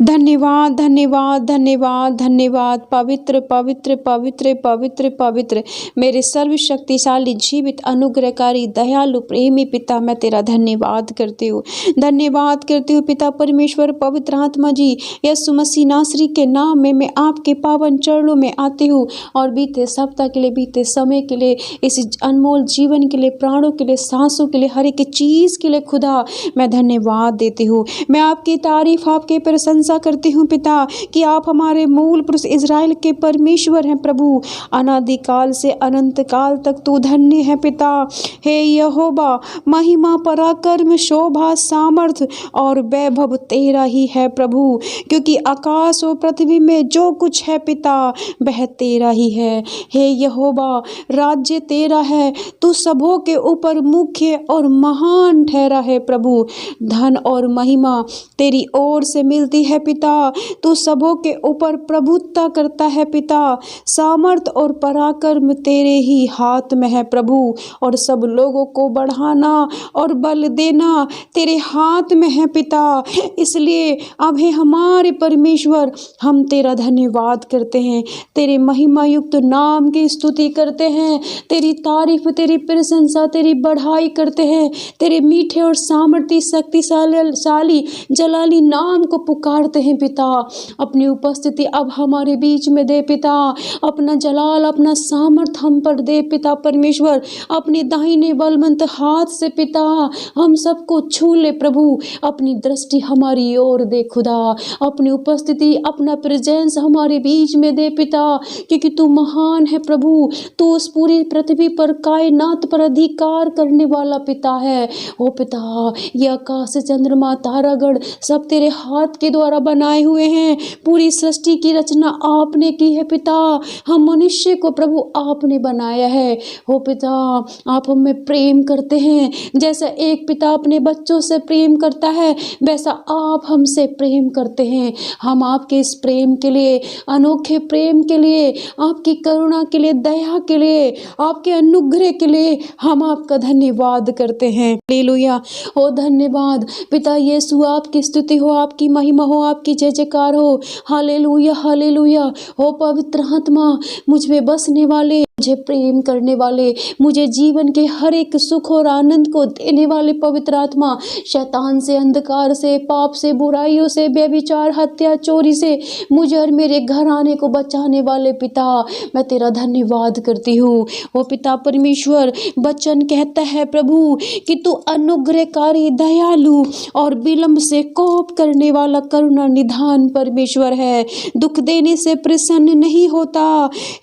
धन्यवाद धन्यवाद धन्यवाद धन्यवाद। पवित्र पवित्र पवित्र पवित्र पवित्र मेरे सर्वशक्तिशाली जीवित अनुग्रहकारी दयालु प्रेमी पिता, मैं तेरा धन्यवाद करती हूँ। धन्यवाद करती हूँ पिता परमेश्वर पवित्र आत्मा जी। यीशु मसीह नासरी के नाम में मैं आपके पावन चरणों में आती हूँ और बीते सप्ताह के लिए, बीते समय के लिए, इस अनमोल जीवन के लिए, प्राणों के लिए, सांसों के लिए, हर एक चीज़ के लिए खुदा मैं धन्यवाद देती हूँ। मैं आपकी तारीफ, आपके प्रशंसा करती हूँ पिता कि आप हमारे मूल पुरुष इज़राइल के परमेश्वर हैं प्रभु। अनादिकाल से अनंत काल तक तू धन्य है पिता। हे यहोवा, महिमा, पराक्रम, शोभा, सामर्थ और वैभव तेरा ही है प्रभु, क्योंकि आकाश और पृथ्वी में जो कुछ है पिता वह तेरा ही है। हे यहोवा, राज्य तेरा है, तू सबों के ऊपर मुख्य और महान ठहरा है प्रभु। धन और महिमा तेरी ओर से मिलती है पिता, तू सबों के ऊपर प्रभुत्व करता है पिता। सामर्थ और पराक्रम तेरे ही हाथ में है प्रभु, और सब लोगों को बढ़ाना और बल देना तेरे हाथ में है पिता। इसलिए अब हे हमारे परमेश्वर, हम तेरा धन्यवाद करते हैं, तेरे महिमा युक्त नाम की स्तुति करते हैं, तेरी तारीफ, तेरी प्रशंसा, तेरी बढ़ाई करते हैं, तेरे मीठे और सामर्थी शक्तिशाली जलाली नाम को पुकारते हैं पिता। अपनी उपस्थिति अब हमारे बीच में दे पिता, अपना जलाल, अपना सामर्थ हम पर दे पिता परमेश्वर। अपने दाहिने बलवंत हाथ से पिता हम सबको छू ले प्रभु। अपनी दृष्टि हमारी ओर दे खुदा, अपनी उपस्थिति, अपना प्रेजेंस हमारे बीच में दे पिता, क्योंकि तू महान है प्रभु। तू उस पूरी पृथ्वी पर, कायनात पर अधिकार करने वाला पिता है। ओ पिता, ये आकाश, चंद्रमा, तारागण सब तेरे हाथ के द्वारा बनाए हुए हैं। पूरी सृष्टि की रचना आपने की है पिता। हम मनुष्य को प्रभु आपने बनाया है। हो पिता, आप हमें प्रेम करते हैं, जैसा एक पिता अपने बच्चों से प्रेम करता है वैसा आप हमसे प्रेम करते हैं। हम आपके इस प्रेम के लिए, अनोखे प्रेम के लिए, आपकी करुणा के लिए, दया के लिए, आपके अनुग्रह के लिए हम आपका धन्यवाद करते हैं। हालेलुया। ओ धन्यवाद पिता यीशु, आपकी स्तुति हो, आपकी महिमा हो, आपकी जय जयकार हो। Hallelujah hallelujah. हो पवित्र आत्मा, मुझ में बसने वाले, मुझे प्रेम करने वाले, मुझे जीवन के हर एक सुख और आनंद को देने वाले पवित्र आत्मा, शैतान से, अंधकार से, पाप से, बुराइयों से, व्यभिचार, हत्या, चोरी से मुझे और मेरे घराने को बचाने वाले पिता, मैं तेरा धन्यवाद करती हूँ। ओ पिता परमेश्वर, वचन कहता है प्रभु कि तू अनुग्रहकारी, दयालु और विलंब से कोप करने वाला करुणा निधान परमेश्वर है। दुख देने से प्रसन्न नहीं होता।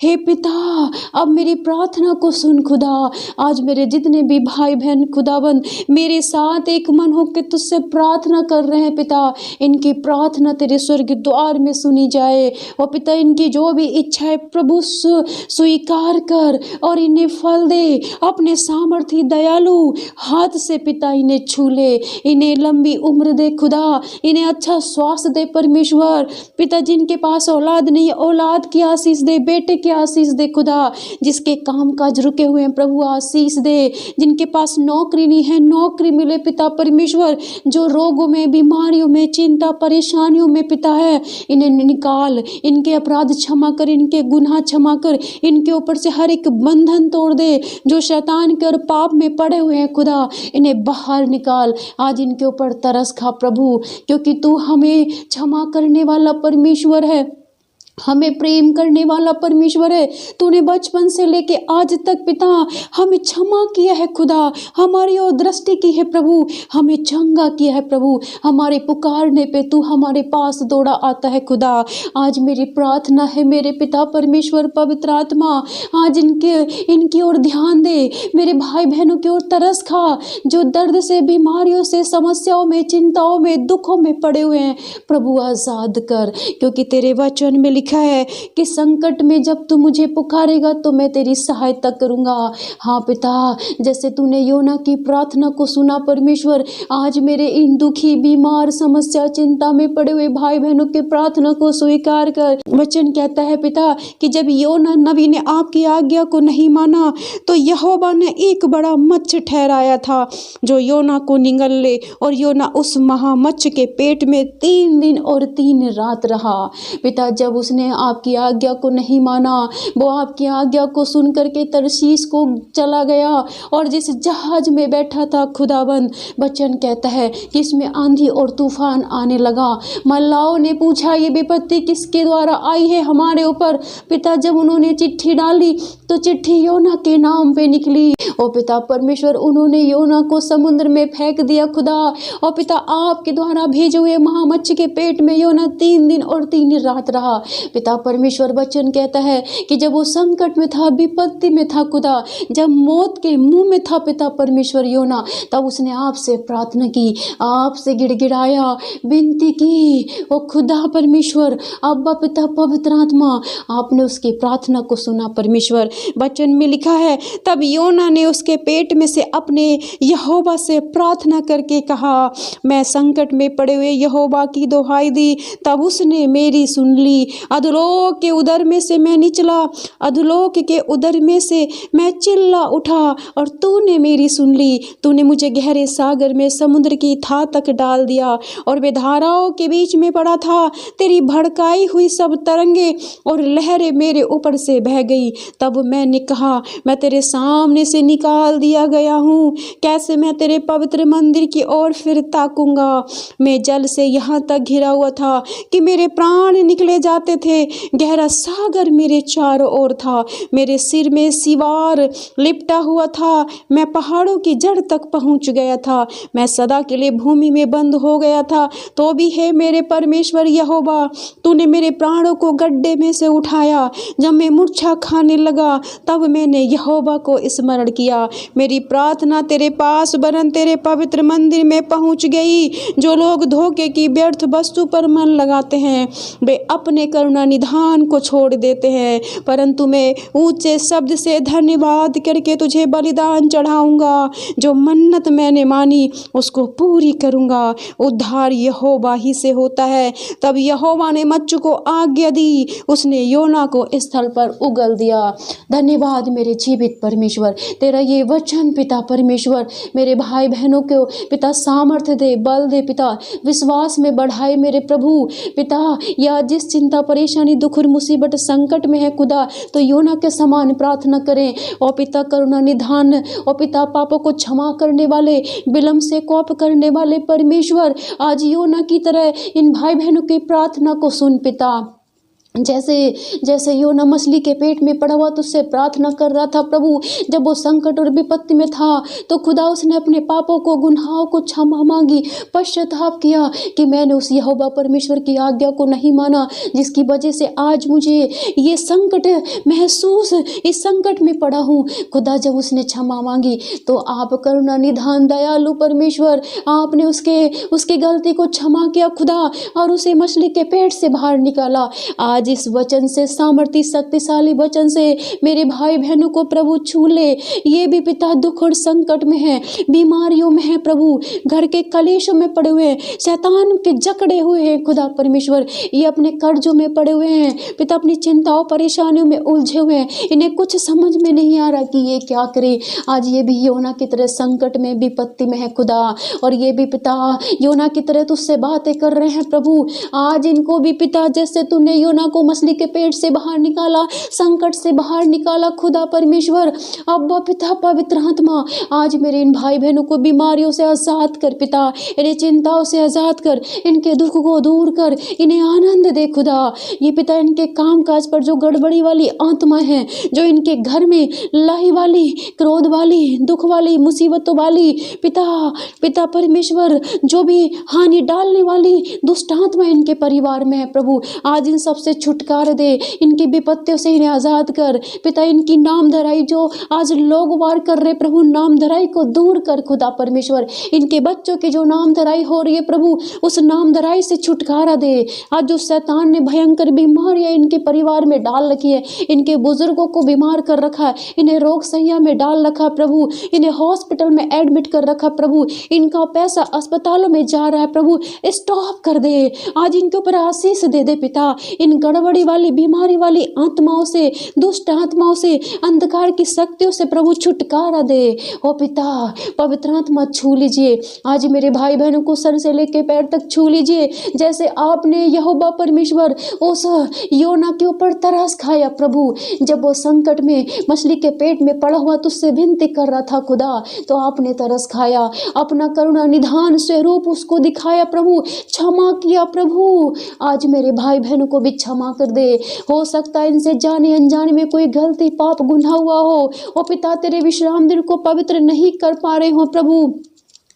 हे पिता, अब मेरी प्रार्थना को सुन खुदा। आज मेरे जितने भी भाई बहन खुदाबंद मेरे साथ एक मन हो के तुझसे प्रार्थना कर रहे हैं पिता, इनकी प्रार्थना तेरे स्वर्ग द्वार में सुनी जाए। और पिता, इनकी जो भी इच्छा है प्रभु स्वीकार कर और इन्हें फल दे। अपने सामर्थी दयालु हाथ से पिता इन्हें छू ले, इन्हें लंबी उम्र दे खुदा, इन्हें अच्छा स्वास्थ्य दे परमेश्वर। पिता, जिनके पास औलाद नहीं, औलाद की आशीष दे, बेटे की आशीष दे खुदा। जिसके काम काज रुके हुए हैं प्रभु, आशीष दे। जिनके पास नौकरी नहीं है, नौकरी मिले पिता परमेश्वर। जो रोगों में, बीमारियों में, चिंता, परेशानियों में पिता है, इन्हें निकाल, इनके अपराध क्षमा कर, इनके गुनाह क्षमा कर, इनके ऊपर से हर एक बंधन तोड़ दे। जो शैतान के और पाप में पड़े हुए हैं खुदा, इन्हें बाहर निकाल। आज इनके ऊपर तरस खा प्रभु, क्योंकि तू हमें क्षमा करने वाला परमेश्वर है, हमें प्रेम करने वाला परमेश्वर है। तूने बचपन से लेके आज तक पिता हमें क्षमा किया है खुदा, हमारी ओर दृष्टि की है प्रभु, हमें चंगा किया है प्रभु। हमारे पुकारने पे तू हमारे पास दौड़ा आता है खुदा। आज मेरी प्रार्थना है मेरे पिता परमेश्वर पवित्र आत्मा, आज इनकी ओर ध्यान दे। मेरे भाई बहनों की ओर तरस खा, जो दर्द से, बीमारियों से, समस्याओं में, चिंताओं में, दुखों में पड़े हुए हैं प्रभु, आजाद कर। क्योंकि तेरे वचन में लिखा है कि संकट में जब तू मुझे पुकारेगा तो मैं तेरी सहायता करूँगा। हाँ पिता, जैसे तूने योना की प्रार्थना को सुना परमेश्वर, आज मेरे इन दुखी, बीमार, समस्या, चिंता में पड़े हुए भाई बहनों की प्रार्थना को स्वीकार कर। वचन कहता है पिता कि जब योना नबी ने आपकी आज्ञा को नहीं माना तो यहोवा ने एक बड़ा मच्छ ठहराया था जो योना को निगल ले, और योना उस महामच्छ के पेट में 3 दिन और 3 रात रहा। पिता, जब उसने आपकी आज्ञा को नहीं माना, वो आपकी आज्ञा को सुन करके तरशीश को चला गया और जिस जहाज में बैठा था खुदाबंद, वचन कहता है कि इसमें आंधी और तूफान आने लगा। मल्लाओं ने पूछा ये विपत्ति किसके द्वारा आई है हमारे ऊपर। पिता, जब उन्होंने चिट्ठी डाली तो चिट्ठी योना के नाम पे निकली। और पिता परमेश्वर, उन्होंने योना को समुद्र में फेंक दिया खुदा। और पिता, आपके द्वारा भेजे हुए महामच्छ के पेट में योना 3 दिन और 3 रात रहा। पिता परमेश्वर, वचन कहता है कि जब वो संकट में था, विपत्ति में था खुदा, जब मौत के मुंह में था पिता परमेश्वर योना, तब उसने आपसे प्रार्थना की, आपसे गिड़गिड़ाया, विनती की। ओ खुदा परमेश्वर, अब्बा पिता पवित्र आत्मा, आपने उसकी प्रार्थना को सुना परमेश्वर। वचन में लिखा है तब योना ने उसके पेट में से अपने यहोवा से प्रार्थना करके कहा, मैं संकट में पड़े हुए यहोवा की दुहाई दी, तब उसने मेरी सुन ली। अधोलोक के उदर में से मैं निचला, अधोलोक के उदर में से मैं चिल्ला उठा और तूने मेरी सुन ली। तूने मुझे गहरे सागर में समुद्र की था तक डाल दिया और वे धाराओं के बीच में पड़ा था। तेरी भड़काई हुई सब तरंगे और लहरें मेरे ऊपर से बह गई। तब मैंने कहा, मैं तेरे सामने से निकाल दिया गया हूँ, कैसे मैं तेरे पवित्र मंदिर की ओर फिर ताकूंगा। मैं जल से यहाँ तक घिरा हुआ था कि मेरे प्राण निकले जाते थे। गहरा सागर मेरे चारों ओर था, मेरे सिर में सिवार लिपटा हुआ था। मैं पहाड़ों की जड़ तक पहुँच गया था, मैं सदा के लिए भूमि में बंद हो गया था। तो भी है मेरे परमेश्वर यहोवा, तूने मेरे प्राणों को गड्ढे में से उठाया। जब मैं मूर्छा खाने लगा तब मैंने यहोवा को स्मरण किया। मेरी प्रार्थना तेरे पास वरन तेरे पवित्र मंदिर में पहुंच गई। जो लोग धोखे की व्यर्थ वस्तु पर मन लगाते हैं वे अपने करुणा निधान को छोड़ देते हैं, परंतु मैं ऊंचे शब्द से धन्यवाद करके तुझे बलिदान चढ़ाऊंगा। जो मन्नत मैंने मानी उसको पूरी करूंगा। उद्धार यहोवा ही से होता है। तब यहोवा ने मच्छ को आज्ञा दी, उसने योना को स्थल पर उगल दिया। धन्यवाद मेरे जीवित परमेश्वर, तेरा ये वचन पिता परमेश्वर मेरे भाई बहनों को पिता सामर्थ्य दे, बल दे पिता, विश्वास में बढ़ाए मेरे प्रभु पिता। या जिस चिंता, परेशानी, दुख और मुसीबत, संकट में है खुदा, तो योना के समान प्रार्थना करें। और पिता करुणा निधान, और पिता पापों को क्षमा करने वाले, विलम्ब से कोप करने वाले परमेश्वर, आज योना की तरह इन भाई बहनों की प्रार्थना को सुन पिता। जैसे योना मछली के पेट में पड़ा हुआ तो उससे प्रार्थना कर रहा था प्रभु, जब वो संकट और विपत्ति में था तो खुदा उसने अपने पापों को, गुनाहों को क्षमा मांगी, पश्चाताप किया कि मैंने उस यहोवा परमेश्वर की आज्ञा को नहीं माना, जिसकी वजह से आज मुझे ये संकट महसूस, इस संकट में पड़ा हूँ। खुदा जब उसने क्षमा मांगी तो आप करुणा निधान दयालु परमेश्वर, आपने उसके गलती को क्षमा किया खुदा, और उसे मछली के पेट से बाहर निकाला। आज इस वचन से, सामर्थी शक्तिशाली वचन से मेरे भाई बहनों को प्रभु छू ले। ये भी पिता दुख और संकट में है, बीमारियों में है प्रभु, घर के कलेशों में पड़े हुए हैं, शैतान के जकड़े हुए हैं खुदा परमेश्वर, ये अपने कर्जों में पड़े हुए हैं पिता, अपनी चिंताओं परेशानियों में उलझे हुए हैं, इन्हें कुछ समझ में नहीं आ रहा कि ये क्या करे। आज ये भी योना की तरह संकट में, विपत्ति में है खुदा, और ये भी पिता योना की तरह तुझसे बातें कर रहे हैं प्रभु। आज इनको भी पिता, जैसे तूने योना को मछली के पेट से बाहर निकाला, संकट से बाहर निकाला खुदा परमेश्वर, अब्बा पिता पवित्र आत्मा, आज मेरे इन भाई बहनों को बीमारियों से आजाद कर पिता, इन्हें चिंताओं से आजाद कर, इनके दुख को दूर कर, इन्हें आनंद दे खुदा। ये पिता इनके काम काज पर जो गड़बड़ी वाली आत्मा है, जो इनके घर में लाही वाली, क्रोध वाली, दुख वाली, मुसीबतों वाली पिता परमेश्वर, जो भी हानि डालने वाली दुष्ट आत्मा इनके परिवार में है प्रभु, आज इन सबसे छुटकारा दे, इनकी विपत्तियों से इन्हें आज़ाद कर पिता। इनकी नाम धराई जो आज लोग वार कर रहे प्रभु, नाम धराई को दूर कर खुदा परमेश्वर। इनके बच्चों की जो नाम धराई हो रही है प्रभु, उस नाम धराई से छुटकारा दे। आज जो शैतान ने भयंकर बीमारियां इनके परिवार में डाल रखी है, इनके बुजुर्गों को बीमार कर रखा है, इन्हें रोग सैया में डाल रखा प्रभु, इन्हें हॉस्पिटल में एडमिट कर रखा प्रभु, इनका पैसा अस्पतालों में जा रहा है प्रभु, स्टॉप कर दे। आज इनके ऊपर आशीष दे दे पिता। इन गड़बड़ी वाली बीमारी वाली आत्माओं से, दुष्ट आत्माओं से, अंधकार की शक्तियों से प्रभु छुटकारा दे। ओ पिता, पवित्र आत्मा छू लीजिए आज मेरे भाई बहनों को, सर से लेके पैर तक छू लीजिए। जैसे आपने यहोवा परमेश्वर उस योना के ऊपर तरस खाया प्रभु, जब वो संकट में मछली के पेट में पड़ा हुआ तुझसे विनती कर रहा था खुदा, तो आपने तरस खाया, अपना करुणा निधान स्वरूप उसको दिखाया प्रभु, क्षमा किया प्रभु। आज मेरे भाई बहनों को भी क्षमा कर दे। हो सकता है इनसे जाने अनजाने में कोई गलती पाप गुनाह हुआ हो, ओ पिता तेरे विश्राम दिन को पवित्र नहीं कर पा रहे हो प्रभु।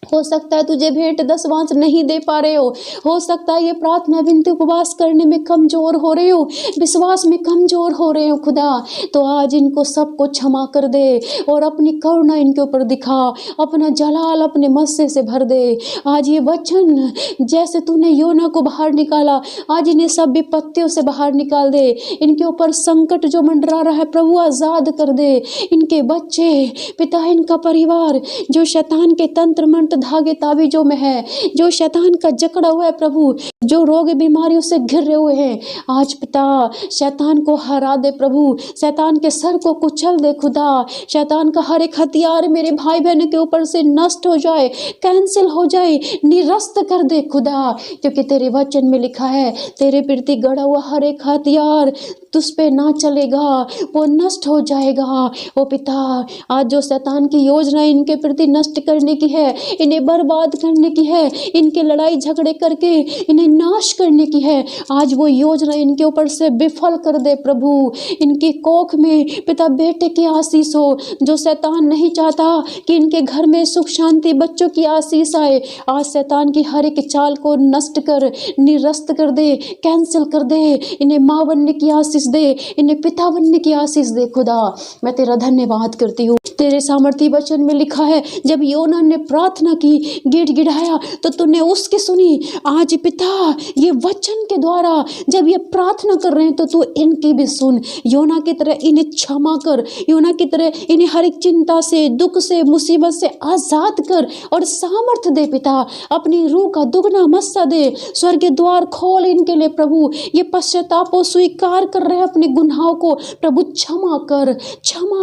हो सकता है तुझे भेंट दसवांश नहीं दे पा रहे हो सकता है ये प्रार्थना विनती उपवास करने में कमजोर हो रहे हो, विश्वास में कमजोर हो रहे हो खुदा, तो आज इनको सबको क्षमा कर दे और अपनी करुणा इनके ऊपर दिखा, अपना जलाल अपने मस्से से भर दे। आज ये वचन जैसे तूने योना को बाहर निकाला, आज इन्हें सब विपत्तियों से बाहर निकाल दे। इनके ऊपर संकट जो मंडरा रहा है प्रभु आज़ाद कर दे। इनके बच्चे पिता, इनका परिवार जो शैतान के तंत्र मंत्र धागे ताबीजों में है, जो शैतान का जकड़ा हुआ है प्रभु, जो रोग बीमारियों से घिरे हुए हैं, आज पिता शैतान को हरा दे प्रभु, शैतान के सर को कुचल दे खुदा। शैतान का हर एक हथियार मेरे भाई बहनों के ऊपर से नष्ट हो जाए, कैंसिल हो जाए, निरस्त कर दे खुदा, क्योंकि तेरे वचन में लिखा है तेरे प्रति गड़ा हुआ हर एक हथियार तुझ पे ना चलेगा, वो नष्ट हो जाएगा। ओ पिता, आज जो शैतान की योजना इनके प्रति नष्ट करने की है, इन्हें बर्बाद करने की है, इनके लड़ाई झगड़े करके इन्हें नाश करने की है, आज वो योजना इनके ऊपर से विफल कर दे प्रभु। इनकी कोख में पिता बेटे की आशीष हो, जो शैतान नहीं चाहता कि इनके घर में सुख शांति बच्चों की आशीष आए, आज शैतान की हर एक चाल को नष्ट कर, निरस्त कर दे, कैंसिल कर दे। इन्हें माँ बनने की आशीष दे, इन्हें पिता बनने की आशीष दे खुदा। मैं तेरा धन्यवाद करती हूँ। तेरे सामर्थी वचन में लिखा है जब योना ने प्रार्थना की, गिड़गिड़ाया, तो तूने उसकी सुनी। आज पिता ये वचन के द्वारा जब ये प्रार्थना कर रहे हैं तो तू इनकी भी सुन। योना की तरह इन्हें क्षमा कर, योना की तरह इन्हें हर एक चिंता से, दुख से, मुसीबत से आजाद कर और सामर्थ दे पिता। अपनी रूह का दुगना मस्सा दे, स्वर्ग द्वार खोल इनके लिए प्रभु। ये पश्चाताप को स्वीकार कर रहे हैं अपने गुनाहों को प्रभु, क्षमा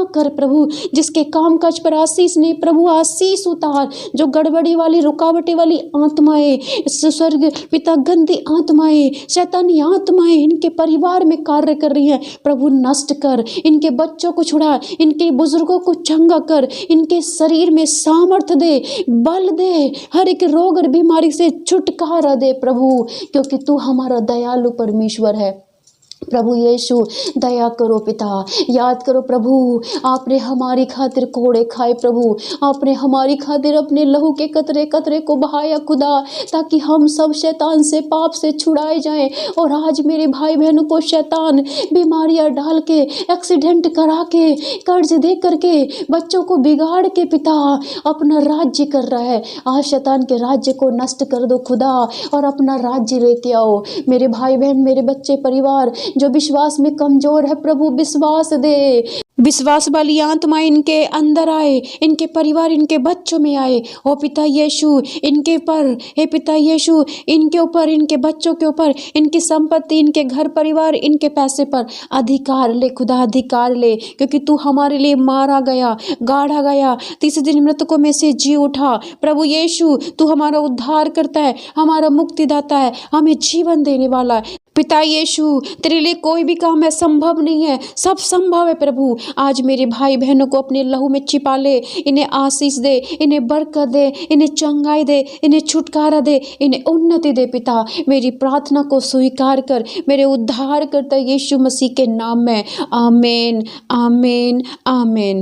कर प्रभु। जिसके काम काज पर आशीष नहीं प्रभु, आशीष उतार। जो गड़बड़ी वाली, रुकावटें वाली आत्माएं, स्वर्ग पिता गंदी आत्माएं, शैतानी आत्माएं इनके परिवार में कार्य कर रही हैं प्रभु, नष्ट कर। इनके बच्चों को छुड़ा, इनके बुजुर्गों को चंगा कर, इनके शरीर में सामर्थ्य दे, बल दे, हर एक रोग और बीमारी से छुटकारा दे प्रभु, क्योंकि तू हमारा दयालु परमेश्वर है। प्रभु यीशु दया करो पिता, याद करो प्रभु, आपने हमारी खातिर कोड़े खाए प्रभु, आपने हमारी खातिर अपने लहू के कतरे कतरे को बहाया खुदा, ताकि हम सब शैतान से, पाप से छुड़ाए जाएं। और आज मेरे भाई बहनों को शैतान बीमारियां डाल के, एक्सीडेंट करा के, कर्ज दे करके, बच्चों को बिगाड़ के पिता अपना राज्य कर रहा है। आज शैतान के राज्य को नष्ट कर दो खुदा और अपना राज्य लेके आओ। मेरे भाई बहन, मेरे बच्चे, परिवार जो विश्वास में कमजोर है प्रभु, विश्वास दे। विश्वास वाली आत्मा इनके अंदर आए, इनके परिवार, इनके बच्चों में आए। ओ पिता यीशु, इनके पर, हे पिता यीशु, इनके ऊपर, इनके बच्चों के ऊपर, इनकी संपत्ति, इनके घर परिवार, इनके पैसे पर अधिकार ले खुदा, अधिकार ले, क्योंकि तू हमारे लिए मारा गया, गाड़ा गया, तीसरे दिन मृतकों में से जी उठा। प्रभु यीशु, तू हमारा उद्धार करता है, हमारा मुक्तिदाता है, हमें जीवन देने वाला है। पिता यीशु, तेरे लिए कोई भी काम असंभव नहीं है, सब संभव है प्रभु। आज मेरे भाई बहनों को अपने लहू में छिपा ले, इन्हें आशीष दे, इन्हें बरकत दे, इन्हें चंगाई दे, इन्हें छुटकारा दे, इन्हें उन्नति दे पिता। मेरी प्रार्थना को स्वीकार कर, मेरे उद्धार करता यीशु मसीह के नाम में, आमीन, आमीन, आमीन।